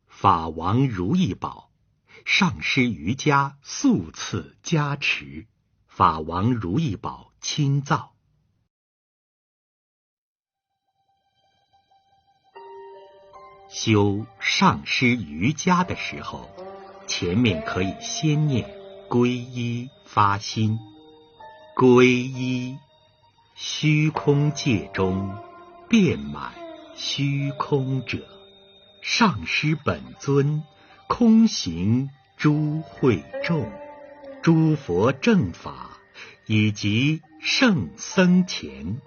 法王如意宝，上师瑜伽素赐加持，法王如意宝亲造。修上师瑜伽的时候，前面可以先念皈依发心。皈依，虚空界中遍满虚空者，上师本尊空行诸会众，诸佛正法以及圣僧前，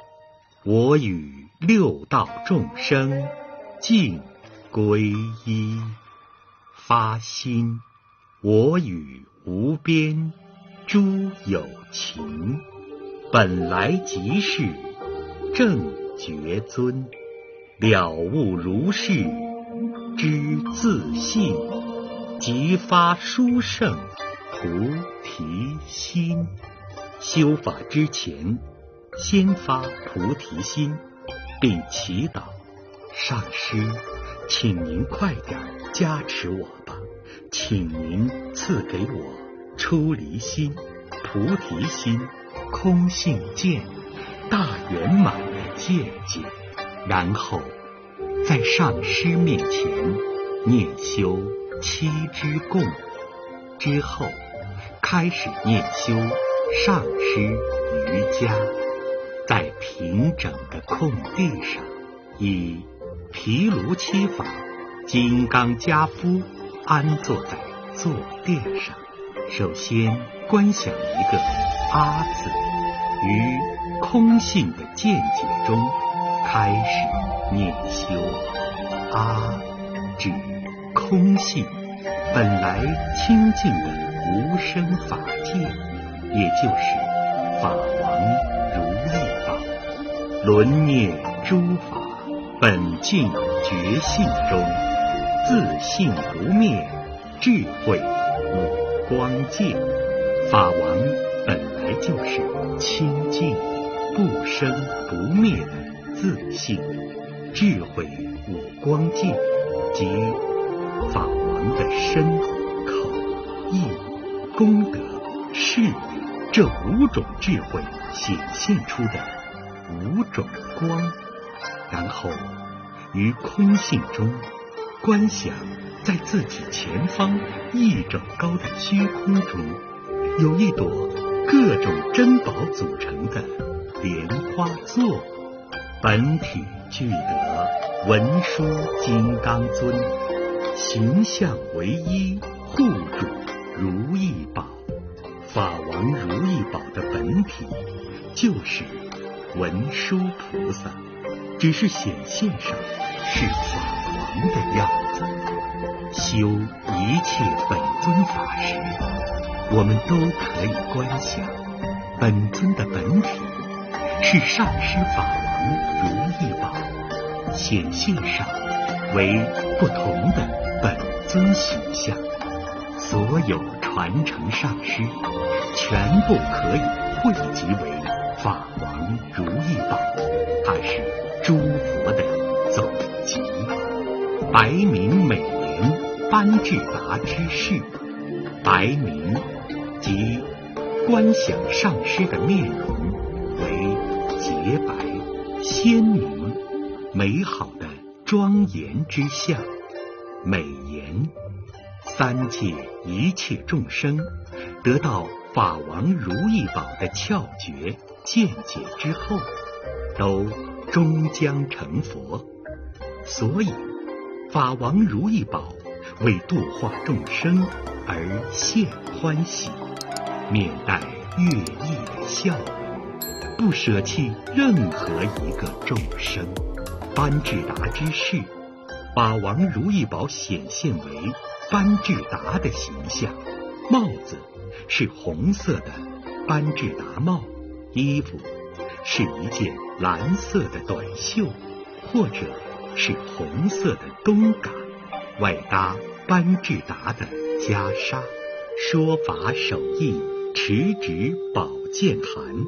我与六道众生尽皈依。发心，我与无边诸有情，本来即是正觉尊，了悟如是知自性，即发殊胜菩提心。修法之前，先发菩提心，并祈祷上师，请您快点加持我吧，请您赐给我出离心、菩提心、空性见、大圆满的见解。然后在上师面前念修七支供，之后开始念修上师瑜伽，在平整的空地上，以毗卢七法金刚跏趺安坐在坐垫上，首先观想一个阿字，于空性的见解中开始念修。阿指空性，本来清净的无生法界，也就是法王如意宝。轮念诸法本净觉性中，自性不灭，智慧无光界。法王本来就是清净不生不灭的自性，智慧无光界即法王的身口意功德势力这五种智慧显现出的五种光。然后于空性中观想，在自己前方1肘高的虚空中，有一朵各种珍宝组成的莲花座，本体具得文殊金刚尊，形象唯一，护主如意宝。法王如意宝的本体就是文殊菩萨，只是显现上是法王的样子。修一切本尊法时，我们都可以观想本尊的本体是上师法王如意宝，显现上为不同的本尊形象。所有传承上师全部可以汇集为法王如意宝，它是诸佛的总集。白明美莲班智达之事，白明即观想上师的面容为洁白鲜明美好的庄严之相。美颜，三界一切众生得到法王如意宝的窍诀见解之后，都终将成佛。所以法王如意宝为度化众生而现欢喜，面带悦意的笑容，不舍弃任何一个众生。班智达之事，法王如意宝显现为班智达的形象，帽子是红色的班智达帽，衣服是一件蓝色的短袖，或者是红色的冬嘎，外搭班智达的袈裟。说法手印持直宝剑函，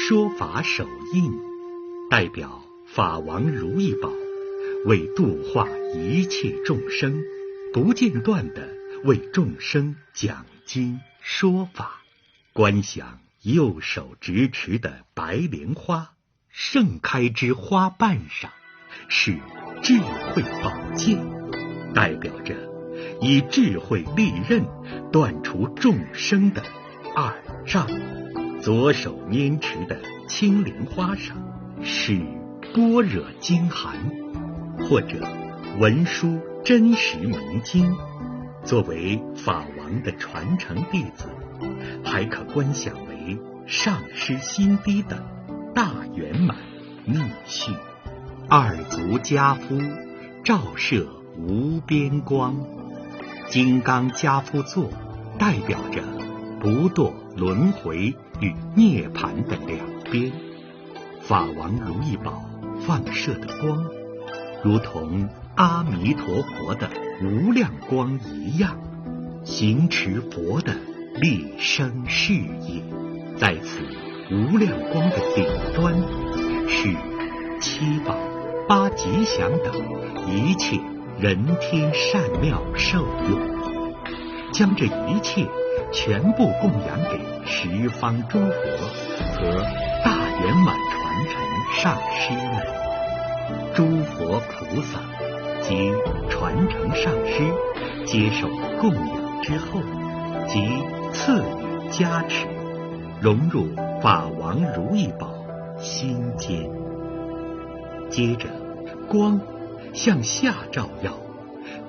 说法手印代表法王如意宝为度化一切众生，不间断地为众生讲经说法。观想右手执持的白莲花盛开之花瓣上是智慧宝剑，代表着以智慧利刃断除众生的二障。左手拈持的青莲花上是般若经函或者文殊真实明经，作为法王的传承弟子，还可观想为上师心滴的大圆满密续。二足跏趺照射无边光，金刚跏趺坐代表着不堕轮回与涅槃的两边。法王如意宝放射的光如同阿弥陀佛的无量光一样，行持佛的立生事业。在此无量光的顶端是七宝八吉祥等一切人天善妙受用，将这一切全部供养给十方诸佛和大圆满传承上师们。诸佛菩萨及传承上师接受供养之后，即赐予加持，融入法王如意宝心间。接着光向下照耀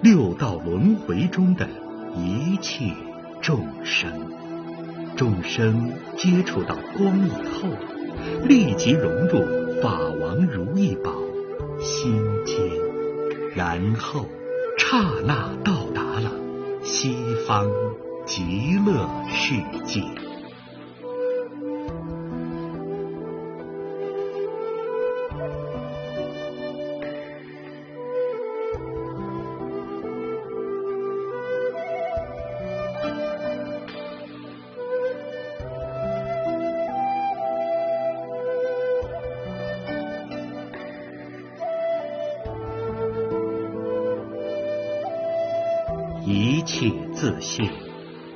六道轮回中的一切众生，众生接触到光以后，立即融入法王如意宝心间，然后刹那到达了西方极乐世界。一切自现，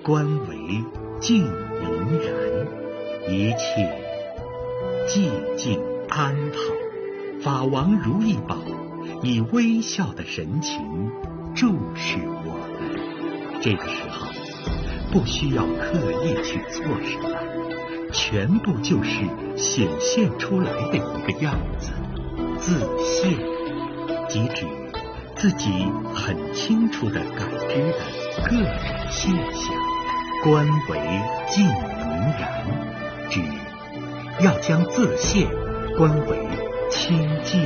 观为净明然，一切寂静安好。法王如意宝以微笑的神情注视我们。这个时候不需要刻意去做什么，全部就是显现出来的一个样子。自现即指自己很清楚地感知的各种现象。观为净明然，指要将自现观为清净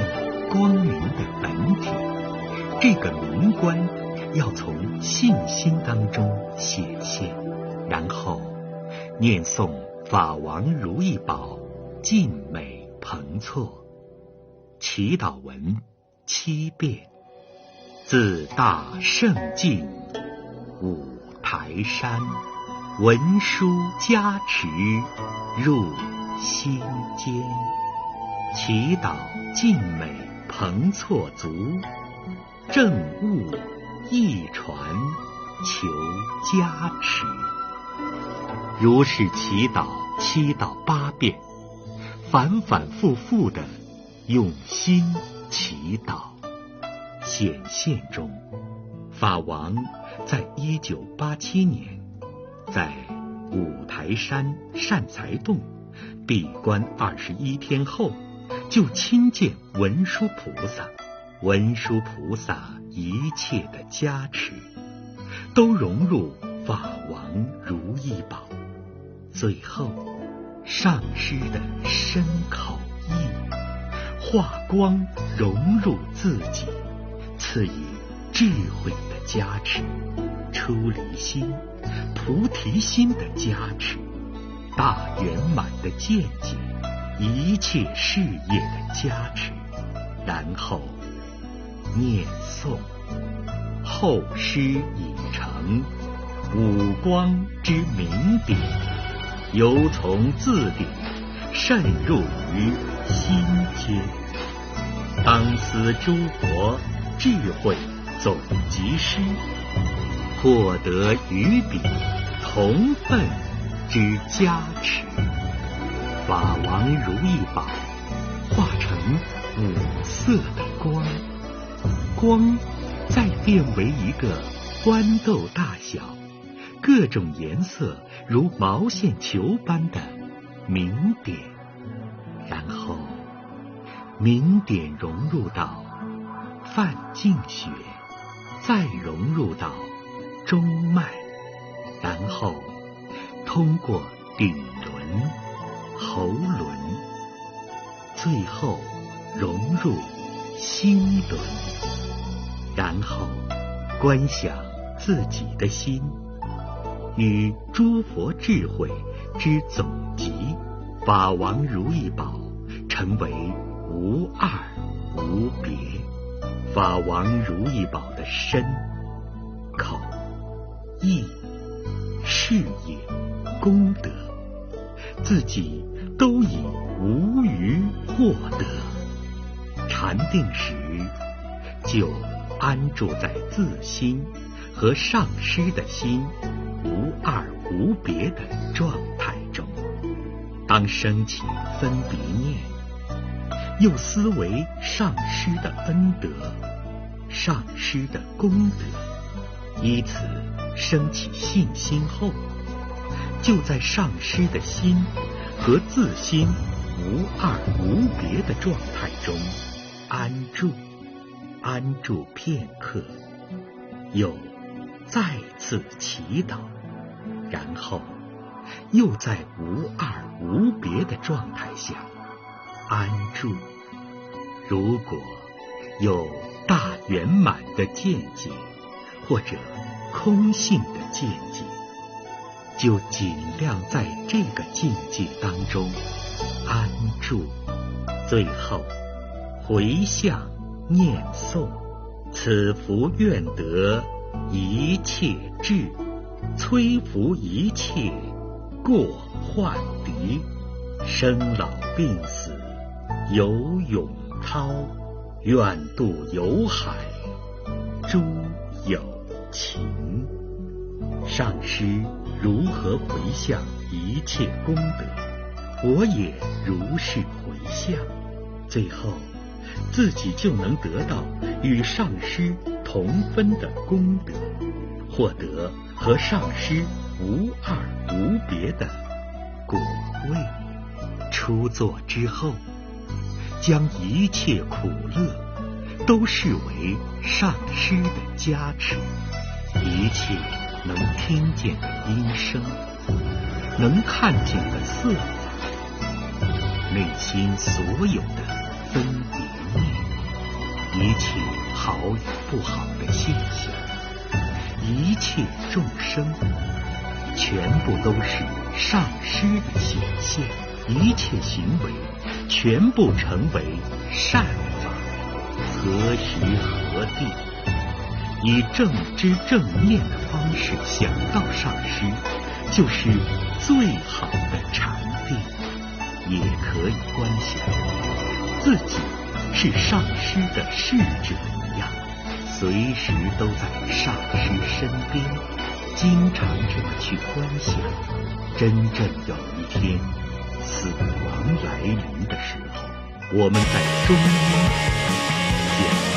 光明的本体。这个明观要从信心当中显现，然后念诵法王如意宝尽美彭措祈祷文7遍。自大圣境五台山，文殊加持入心间，祈祷尽美彭措足，正悟一传求加持。如是祈祷7到8遍，反反复复的用心祈祷。显现中，法王在1987年在五台山善财洞闭关21天后，就亲见文殊菩萨。文殊菩萨一切的加持都融入法王如意宝，最后上师的身口意化光融入自己，赐予智慧的加持，出离心、菩提心的加持，大圆满的见解，一切事业的加持。然后念诵后师已成，五光之明点，由从字典渗入于心心间。当思诸佛智慧总集师，获得与彼同分之加持。法王如意宝化成五色的光，光再变为一个豌豆大小、各种颜色如毛线球般的明点，然后明点融入到泛净血，再融入到中脉，然后通过顶轮、喉轮，最后融入心轮，然后观想自己的心与诸佛智慧之总集法王如意宝成为无二无别。法王如意宝的身、口、意、事业、功德，自己都已无余获得。禅定时就安住在自心和上师的心无二无别的状态中。当升起分别念，又思维上师的恩德、上师的功德，依此升起信心后，就在上师的心和自心无二无别的状态中安住片刻，又再次祈祷，然后又在无二无别的状态下安住。如果有大圆满的见解，或者空性的见解，就尽量在这个境界当中安住，最后回向念诵：此福愿得一切智，摧伏一切过患敌，生老病死有永超，愿度有海诸有情。上师如何回向一切功德，我也如是回向，最后自己就能得到与上师同分的功德，获得和上师无二无别的果位。出座之后，将一切苦乐都视为上师的加持，一切能听见的音声，能看见的色法，内心所有的分别念，一切好与不好的现象，一切众生，全部都是上师的显现，一切行为全部成为善法，何时何地以正知正念的方式想到上师，就是最好的禅定。也可以观想自己是上师的侍者一样，随时都在上师身边，经常这么去观想。真正有一天死亡来临的时候，我们在中阴见